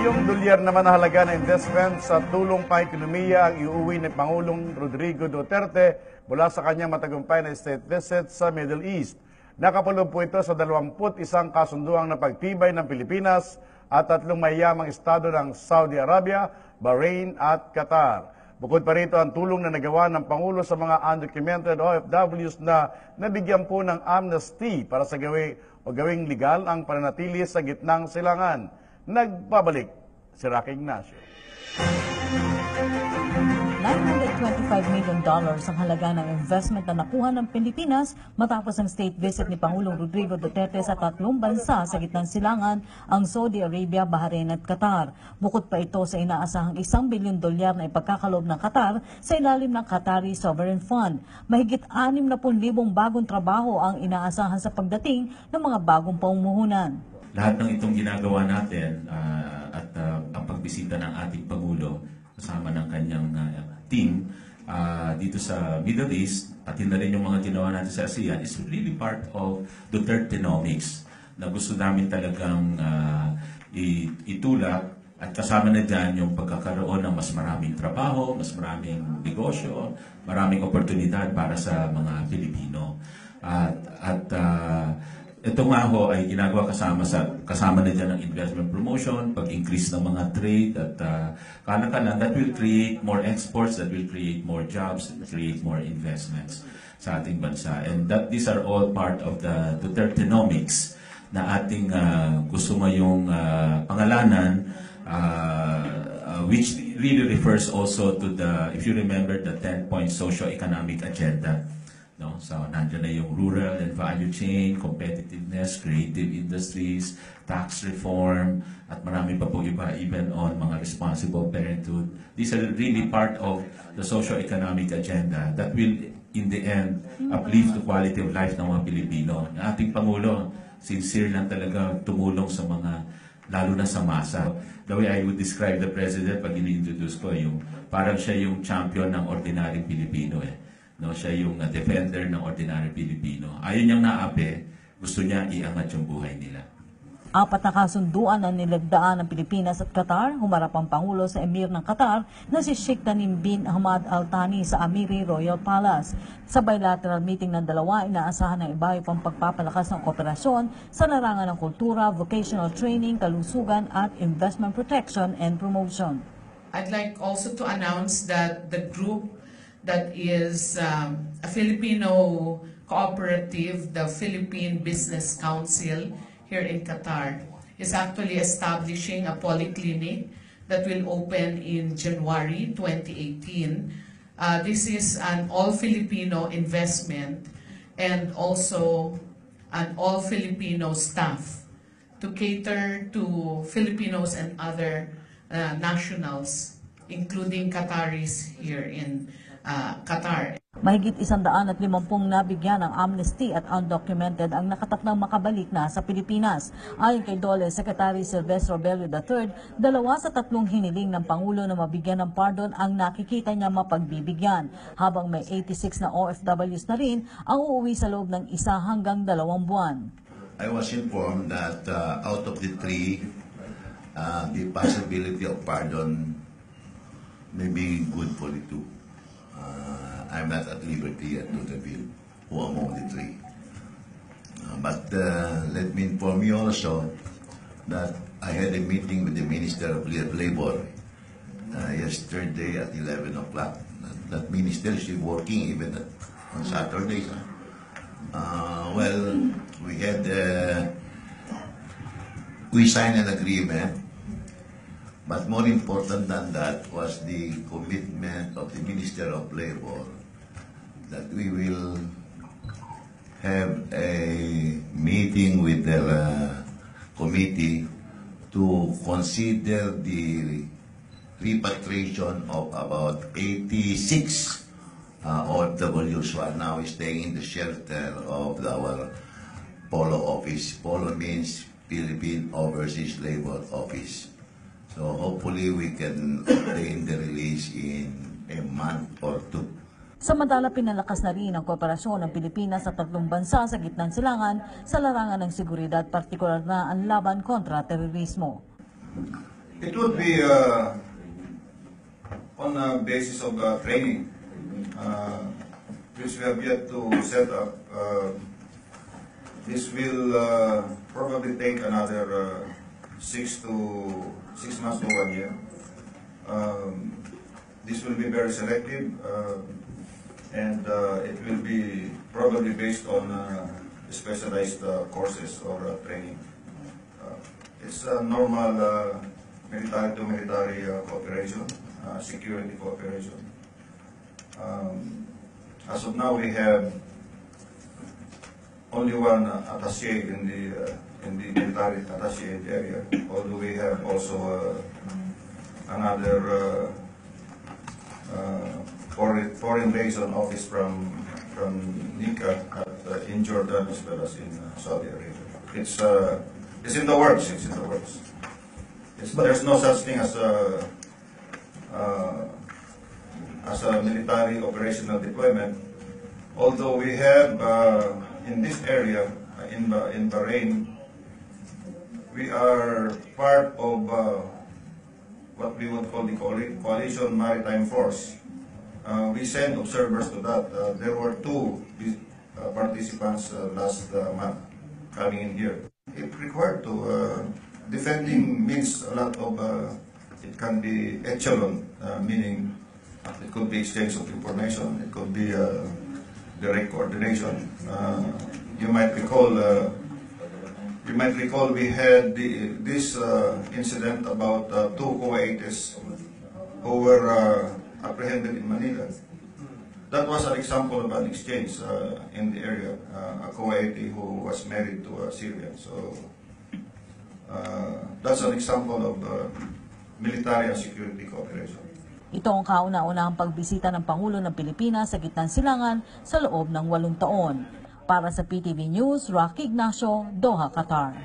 Dolyar naman na halaga na investment sa tulong pa-ekonomiya ang iuwi ni Pangulong Rodrigo Duterte mula sa kanyang matagumpay na state visit sa Middle East. Nakapulog po ito sa 21 kasunduang na pagtibay ng Pilipinas at 3 mayamang estado ng Saudi Arabia, Bahrain at Qatar. Bukod pa rito ang tulong na nagawa ng Pangulo sa mga undocumented OFWs na nabigyan po ng amnesty para sa gawing legal ang pananatili sa gitnang silangan. Nagbabalik si Rocky Ignacio. $925 million ang halaga ng investment na nakuha ng Pilipinas matapos ang state visit ni Pangulong Rodrigo Duterte sa 3 bansa sa gitnang silangan, ang Saudi Arabia, Bahrain at Qatar. Bukod pa ito sa inaasahang $1 billion na ipagkakaloob ng Qatar sa ilalim ng Qatari Sovereign Fund. Mahigit 60,000 bagong trabaho ang inaasahan sa pagdating ng mga bagong pamumuhunan. Lahat ng itong ginagawa natin at ang pagbisita ng ating Pangulo kasama ng kanyang team dito sa Middle East, pati na rin yung mga ginawa natin sa ASEAN is really part of Dutertenomics na gusto namin talagang itulak at kasama na dyan yung pagkakaroon ng mas maraming trabaho, mas maraming negosyo, maraming oportunidad para sa mga Pilipino. Ito nga ho ay ginagawa kasama na dyan ng investment promotion, pag-increase ng mga trade at kanan-kanan that will create more exports, that will create more jobs, that will create more investments sa ating bansa. And these are all part of the Dutertenomics na ating gusto ngayong pangalanan, which really refers also to the, if you remember, the 10-point socio-economic agenda. No? So, nandiyan na yung rural and value chain, competitiveness, creative industries, tax reform, at marami pa po iba, even on mga responsible parenthood. These are really part of the socio-economic agenda that will, in the end, uplift the quality of life ng mga Pilipino. Ang ating Pangulo, sincere lang talaga tumulong sa mga, lalo na sa masa. The way I would describe the President pag ini-introduce ko, yung, parang siya yung champion ng ordinaryong Pilipino No, siya yung defender ng ordinary Pilipino. Ayaw niyang naapi, gusto niya iangat yung buhay nila. 4 na kasunduan ang nilagdaan ng Pilipinas at Qatar. Humarap ang Pangulo sa Emir ng Qatar na si Sheikh Tamim bin Hamad Al Thani sa Amiri Royal Palace. Sa bilateral meeting ng dalawa, inaasahan ng iba pang pagpapalakas ng kooperasyon sa larangan ng kultura, vocational training, kalusugan at investment protection and promotion. I'd like also to announce that the group that is a Filipino cooperative, the Philippine Business Council here in Qatar, is actually establishing a polyclinic that will open in January 2018. This is an all-Filipino investment and also an all-Filipino staff to cater to Filipinos and other nationals, including Qataris here in Qatar. Mahigit 150 nabigyan ng amnesty at undocumented ang nakatakdang makabalik na sa Pilipinas. Ayon kay DOLE Secretary Silvestre Robelio III, 2 sa 3 hiniling ng Pangulo na mabigyan ng pardon ang nakikita niya mapagbibigyan, habang may 86 na OFWs na rin ang uuwi sa loob ng 1 hanggang 2 buwan. I was informed that out of the 3, the possibility of pardon may be good for the 2. I'm not at liberty to reveal who among the 3. But let me inform you also that I had a meeting with the Minister of Labor yesterday at 11 o'clock. That minister is working even on Saturdays. Well, we signed an agreement. But more important than that was the commitment of the Minister of Labor that we will have a meeting with the committee to consider the repatriation of about 86 OFWs who are now staying in the shelter of our POLO office. POLO means Philippine Overseas Labor Office. So hopefully we can obtain the release in a month or 2. Samantala, pinalakas na rin ang kooperasyon ng Pilipinas sa 3 bansa sa gitnang silangan sa larangan ng seguridad, partikular na ang laban kontra terorismo. It would be on a basis of training, which we have yet to set up. This will probably take another 6 months to 1 year. This will be very selective, and it will be probably based on specialized courses or training. It's a normal military-to-military cooperation, security cooperation. As of now, we have only one attaché in the military attaché area, although we have also another foreign liaison office from NICA in Jordan as well as in Saudi Arabia. It's in the works. It's in the works. There's no such thing as a military operational deployment. Although we have in this area in Bahrain, we are part of what we would call the Coalition Maritime Force. We send observers to that. There were 2 participants last month coming in here. It required to defending means a lot of. It can be echelon, meaning it could be exchange of information. It could be direct coordination. You might recall we had this incident about 2 Kuwaitis who were apprehended in Manila. That was an example of an exchange in the area. A Kuwaiti who was married to a Syrian. So that's an example of military and security cooperation. Ito ang kauna-unahang pagbisita ng Pangulo ng Pilipinas sa gitnang silangan sa loob ng 8 taon. Para sa PTV News, Rocky Ignacio, Doha, Qatar.